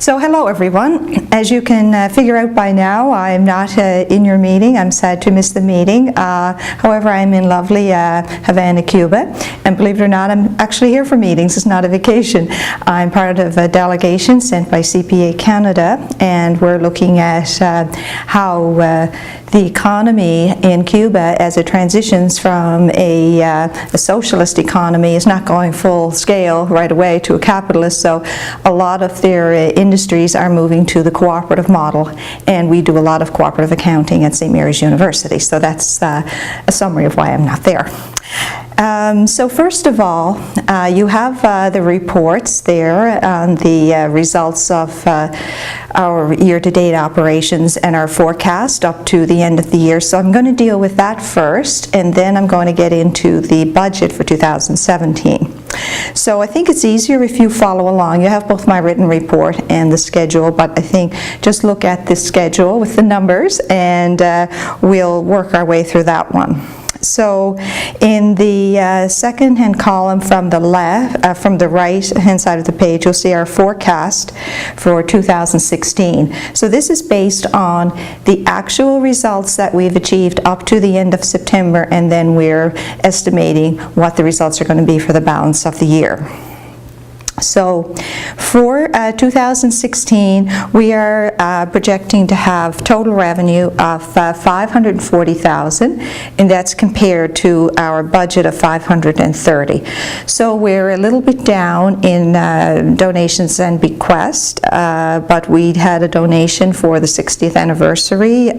So hello everyone. As you can figure out by now, I'm not in your meeting. I'm sad to miss the meeting. However, I'm in lovely Havana, Cuba. And believe it or not, I'm actually here for meetings. It's not a vacation. I'm part of a delegation sent by CPA Canada, and we're looking at how the economy in Cuba, as it transitions from a socialist economy, is not going full scale right away to a capitalist. So a lot of their industries are moving to the cooperative model, and we do a lot of cooperative accounting at St. Mary's University. So that's a summary of why I'm not there. So first of all, you have the reports there on the results of our year-to-date operations and our forecast up to the end of the year. So I'm going to deal with that first, and then I'm going to get into the budget for 2017. So I think it's easier if you follow along. You have both my written report and the schedule, but I think just look at the schedule with the numbers, and we'll work our way through that one. So in the second-hand column from the left, from the right-hand side of the page, you'll see our forecast for 2016. So this is based on the actual results that we've achieved up to the end of September, and then we're estimating what the results are going to be for the balance of the year. So for 2016, we are projecting to have total revenue of $540,000, and that's compared to our budget of $530,000. So we're a little bit down in donations and bequests, but we had a donation for the 60th anniversary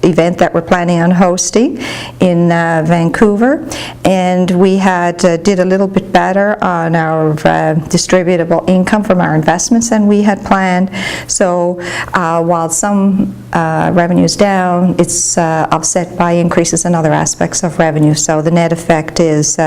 event that we're planning on hosting in Vancouver, and we had did a little bit better on our distributable income from our investments than we had planned. So while some revenue is down, it's offset by increases in other aspects of revenue. So the net effect is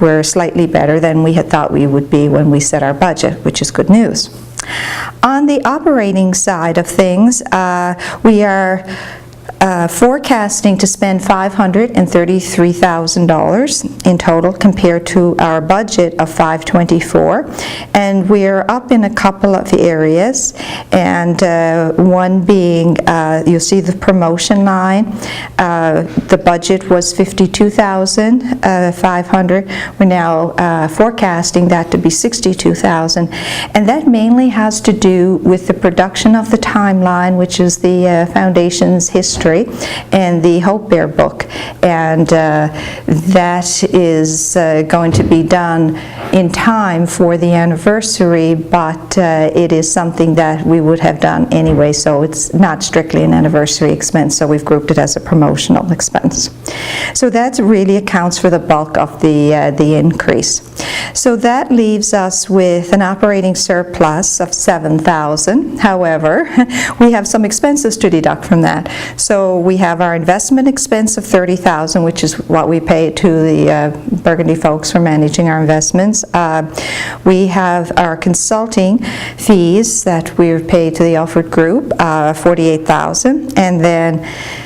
we're slightly better than we had thought we would be when we set our budget, which is good news. On the operating side of things, we are forecasting to spend $533,000 in total compared to our budget of $524,000, and we're up in a couple of areas, and one being you'll see the promotion line. The budget was $52,500. We're now forecasting that to be $62,000, and that mainly has to do with the production of the timeline, which is the Foundation's history and the Hope Bear book, and that is going to be done in time for the anniversary, but it is something that we would have done anyway, so it's not strictly an anniversary expense, so we've grouped it as a promotional expense. So that really accounts for the bulk of the increase. So that leaves us with an operating surplus of $7,000. However, we have some expenses to deduct from that. So we have our investment expense of $30,000, which is what we pay to the Burgundy folks for managing our investments. We have our consulting fees that we've paid to the Alfred Group, $48,000, and then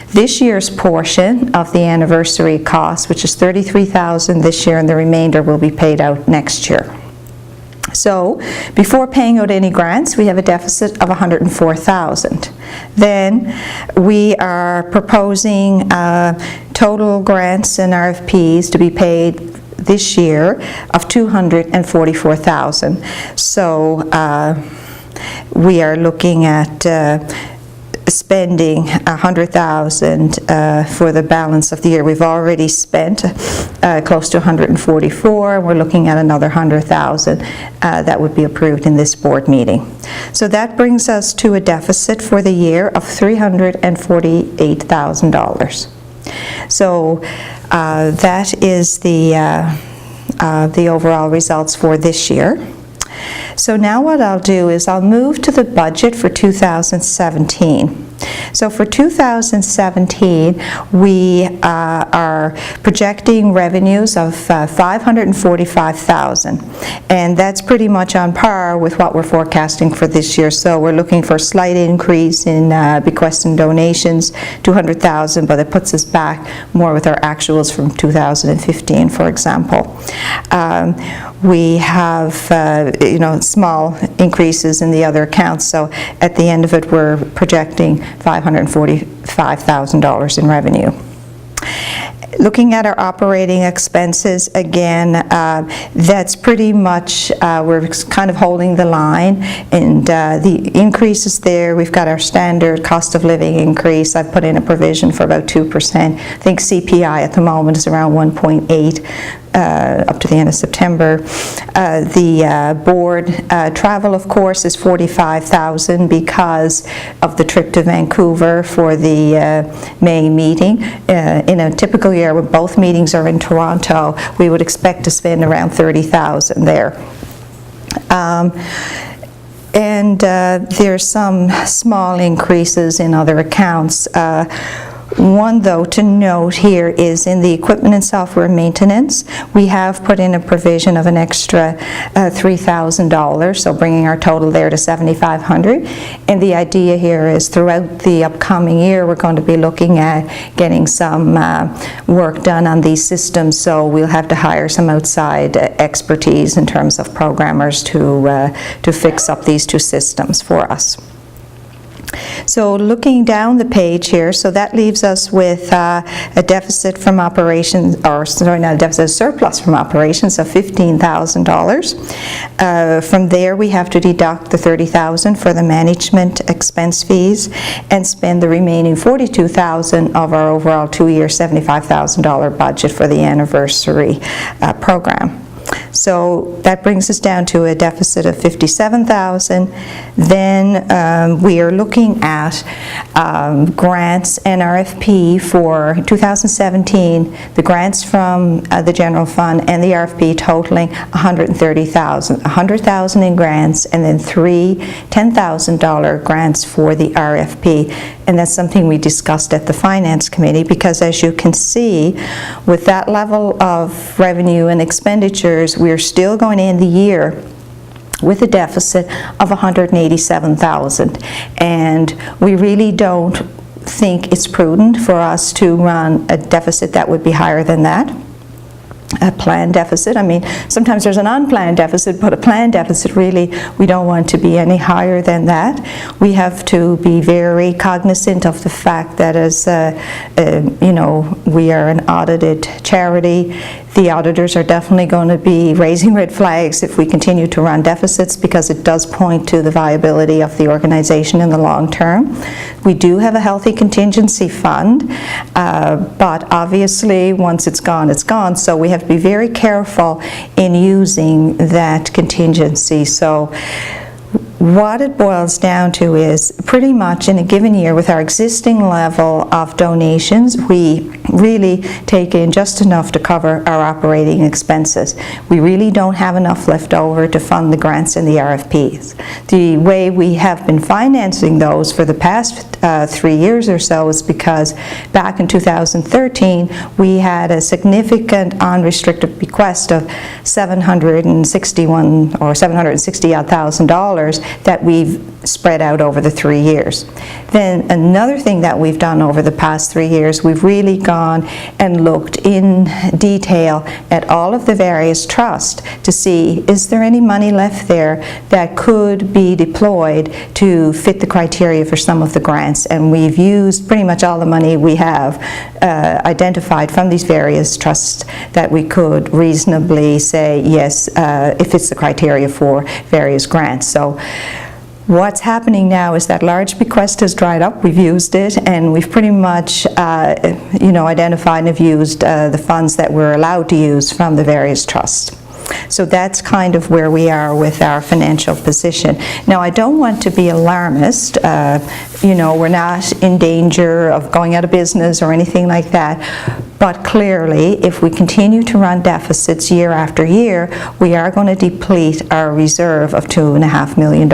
this year's portion of the anniversary cost, which is $33,000 this year, and the remainder will be paid out next year. So before paying out any grants, we have a deficit of $104,000. Then we are proposing total grants and RFPs to be paid this year of $244,000. So we are looking at spending $100,000 for the balance of the year. We've already spent close to $144,000. We're looking at another $100,000 that would be approved in this board meeting. So that brings us to a deficit for the year of $348,000. So that is the overall results for this year. So now what I'll do is I'll move to the budget for 2017. So for 2017, we are projecting revenues of $545,000, and that's pretty much on par with what we're forecasting for this year. So we're looking for a slight increase in bequests and donations, $200,000, but it puts us back more with our actuals from 2015, for example. We have small increases in the other accounts, so at the end of it we're projecting $545,000 in revenue. Looking at our operating expenses, again, that's pretty much, we're kind of holding the line, and the increases there, we've got our standard cost of living increase. I've put in a provision for about 2%. I think CPI at the moment is around 1.8. Up to the end of September. The board travel, of course, is $45,000 because of the trip to Vancouver for the May meeting. In a typical year when both meetings are in Toronto, we would expect to spend around $30,000 there. And there's some small increases in other accounts. One, though, to note here is in the equipment and software maintenance, we have put in a provision of an extra $3,000, so bringing our total there to $7,500. And the idea here is throughout the upcoming year, we're going to be looking at getting some work done on these systems, so we'll have to hire some outside expertise in terms of programmers to fix up these two systems for us. So looking down the page here, so that leaves us with a deficit from operations, or sorry, not a deficit, a surplus from operations of $15,000. From there we have to deduct the $30,000 for the management expense fees and spend the remaining $42,000 of our overall two-year $75,000 budget for the anniversary program. So that brings us down to a deficit of $57,000. Then we are looking at grants and RFP for 2017, the grants from the general fund and the RFP totaling $130,000. $100,000 in grants, and then three $10,000 grants for the RFP. And that's something we discussed at the Finance Committee, because as you can see, with that level of revenue and expenditures, we're still going to end the year with a deficit of $187,000. And we really don't think it's prudent for us to run a deficit that would be higher than that. A planned deficit. I mean, sometimes there's an unplanned deficit, but a planned deficit, really, we don't want to be any higher than that. We have to be very cognizant of the fact that as, we are an audited charity. The auditors are definitely going to be raising red flags if we continue to run deficits, because it does point to the viability of the organization in the long term. We do have a healthy contingency fund, but obviously once it's gone, it's gone. So we have to be very careful in using that contingency. So what it boils down to is pretty much in a given year with our existing level of donations, we really take in just enough to cover our operating expenses. We really don't have enough left over to fund the grants and the RFPs. The way we have been financing those for the past 3 years or so is because back in 2013 we had a significant unrestricted bequest of $760,000 that we've spread out over the 3 years. Then another thing that we've done over the past 3 years, we've really gone and looked in detail at all of the various trusts to see, is there any money left there that could be deployed to fit the criteria for some of the grants? And we've used pretty much all the money we have identified from these various trusts that we could reasonably say, yes, it fits the criteria for various grants. So what's happening now is that large bequest has dried up. We've used it, and we've pretty much identified and have used the funds that we're allowed to use from the various trusts. So that's kind of where we are with our financial position. Now, I don't want to be alarmist. We're not in danger of going out of business or anything like that. But clearly, if we continue to run deficits year after year, we are going to deplete our reserve of $2.5 million.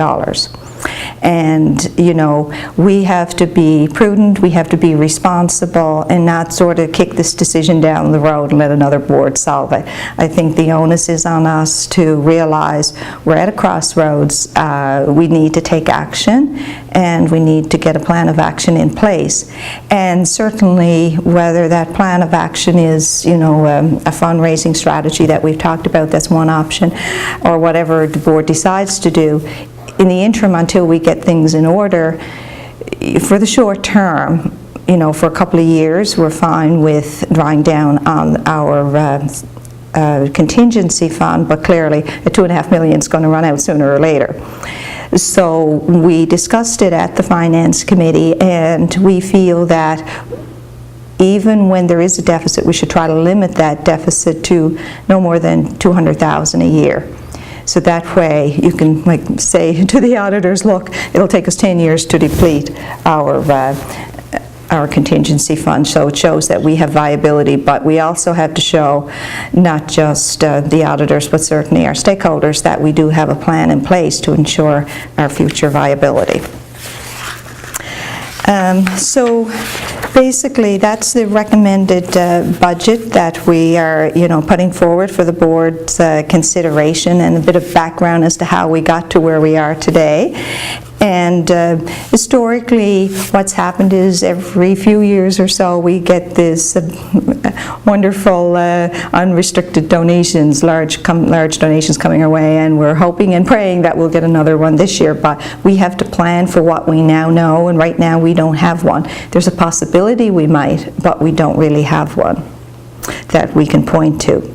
And, you know, we have to be prudent, we have to be responsible, and not sort of kick this decision down the road and let another board solve it. I think the onus is on us to realize we're at a crossroads. We need to take action, and we need to get a plan of action in place. And certainly, whether that plan of action is, you know, a fundraising strategy that we've talked about, that's one option, or whatever the board decides to do, in the interim, until we get things in order, for the short term, you know, for a couple of years, we're fine with drawing down on our contingency fund, but clearly the $2.5 million is going to run out sooner or later. So we discussed it at the Finance Committee, and we feel that even when there is a deficit, we should try to limit that deficit to no more than $200,000 a year. So that way you can, like, say to the auditors, look, it'll take us 10 years to deplete our contingency fund. So it shows that we have viability, but we also have to show not just the auditors, but certainly our stakeholders, that we do have a plan in place to ensure our future viability. So basically, that's the recommended budget that we are, you know, putting forward for the board's consideration, and a bit of background as to how we got to where we are today. And historically, what's happened is every few years or so we get this wonderful unrestricted donations, large donations coming our way, and we're hoping and praying that we'll get another one this year. But we have to plan for what we now know, and right now we don't have one. There's a possibility we might, but we don't really have one that we can point to.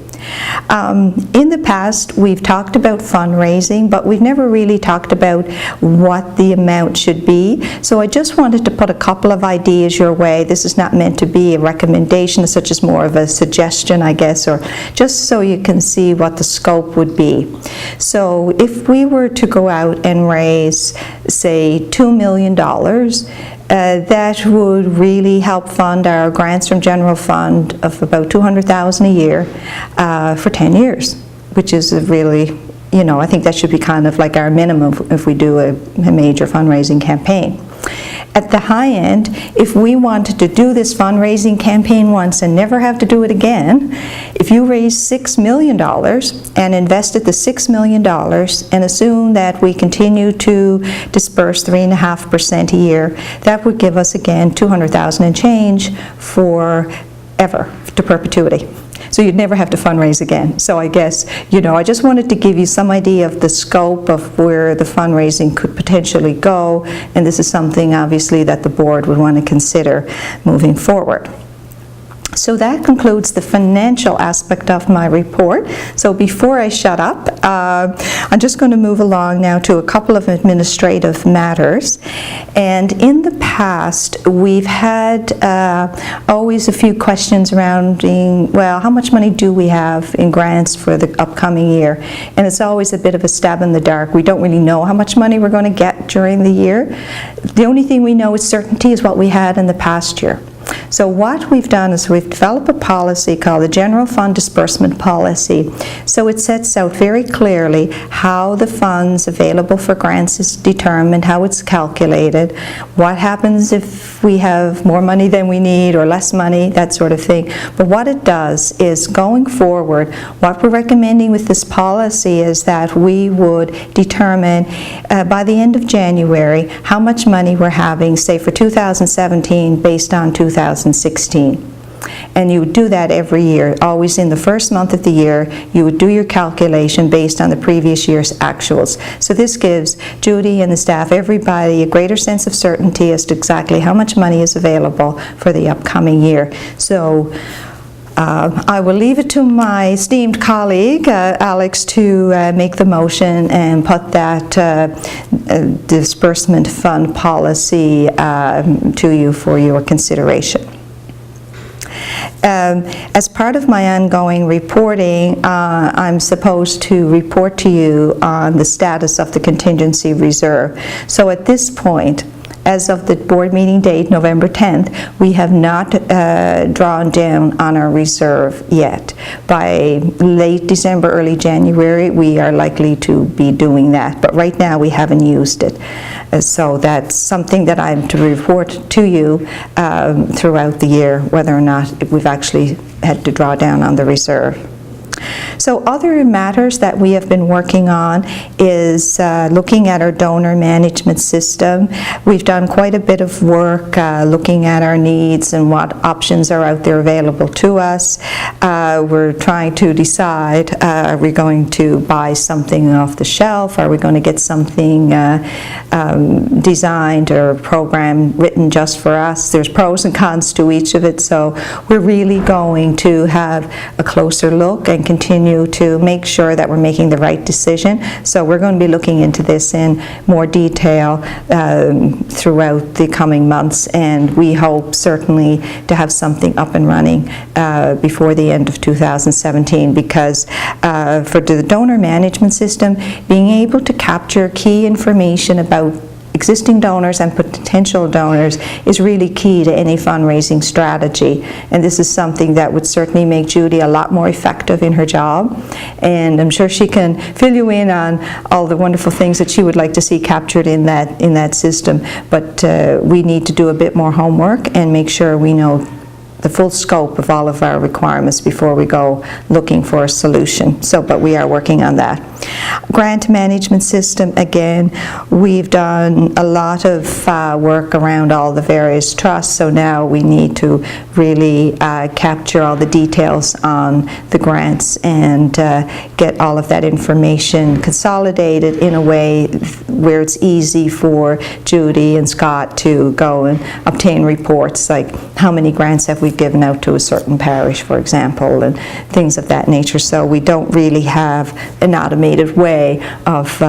In the past, we've talked about fundraising, but we've never really talked about what the amount should be. So I just wanted to put a couple of ideas your way. This is not meant to be a recommendation, such as more of a suggestion, I guess, or just so you can see what the scope would be. So if we were to go out and raise, say, $2 million, that would really help fund our grants from general fund of about $200,000 a year for 10 years, which is a really, you know, I think that should be kind of like our minimum if we do a major fundraising campaign. At the high end, if we wanted to do this fundraising campaign once and never have to do it again, if you raise $6 million and invested the $6 million and assume that we continue to disperse 3.5% a year, that would give us again $200,000 and change forever, to perpetuity. So you'd never have to fundraise again. So I guess, you know, I just wanted to give you some idea of the scope of where the fundraising could potentially go, and this is something obviously that the board would want to consider moving forward. So that concludes the financial aspect of my report. So before I shut up, I'm just going to move along now to a couple of administrative matters. And in the past, we've had always a few questions surrounding, well, how much money do we have in grants for the upcoming year? And it's always a bit of a stab in the dark. We don't really know how much money we're going to get during the year. The only thing we know with certainty is what we had in the past year. So what we've done is we've developed a policy called the General Fund Disbursement Policy. So it sets out very clearly how the funds available for grants is determined, how it's calculated, what happens if we have more money than we need or less money, that sort of thing. But what it does is, going forward, what we're recommending with this policy is that we would determine by the end of January how much money we're having, say for 2017, based on 2016. And you would do that every year. Always in the first month of the year, you would do your calculation based on the previous year's actuals. So this gives Judy and the staff, everybody, a greater sense of certainty as to exactly how much money is available for the upcoming year. So I will leave it to my esteemed colleague, Alex, to make the motion and put that disbursement fund policy to you for your consideration. As part of my ongoing reporting, I'm supposed to report to you on the status of the contingency reserve. So at this point, as of the board meeting date, November 10th, we have not drawn down on our reserve yet. By late December, early January, we are likely to be doing that, but right now we haven't used it. So that's something that I'm to report to you throughout the year, whether or not we've actually had to draw down on the reserve. So other matters that we have been working on is looking at our donor management system. We've done quite a bit of work looking at our needs and what options are out there available to us. We're trying to decide, are we going to buy something off the shelf? Are we going to get something designed or programmed, written just for us? There's pros and cons to each of it, so we're really going to have a closer look and continue to make sure that we're making the right decision. So we're going to be looking into this in more detail throughout the coming months, and we hope certainly to have something up and running before the end of 2017, because for the donor management system, being able to capture key information about existing donors and potential donors is really key to any fundraising strategy, and this is something that would certainly make Judy a lot more effective in her job, and I'm sure she can fill you in on all the wonderful things that she would like to see captured in that system, but we need to do a bit more homework and make sure we know the full scope of all of our requirements before we go looking for a solution. So, but we are working on that. Grant management system, again, we've done a lot of work around all the various trusts, so now we need to really capture all the details on the grants and get all of that information consolidated in a way where it's easy for Judy and Scott to go and obtain reports, like how many grants have we given out to a certain parish, for example, and things of that nature. So we don't really have an automated way of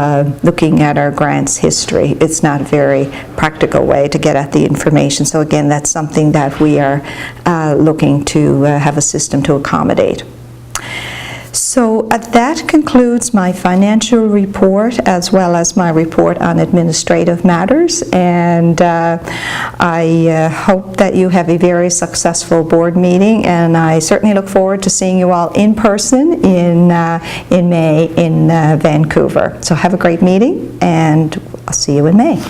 looking at our grants history. It's not a very practical way to get at the information. So again, that's something that we are looking to have a system to accommodate. So that concludes my financial report as well as my report on administrative matters, and I hope that you have a very successful board meeting, and I certainly look forward to seeing you all in person in May in Vancouver. So have a great meeting, and I'll see you in May.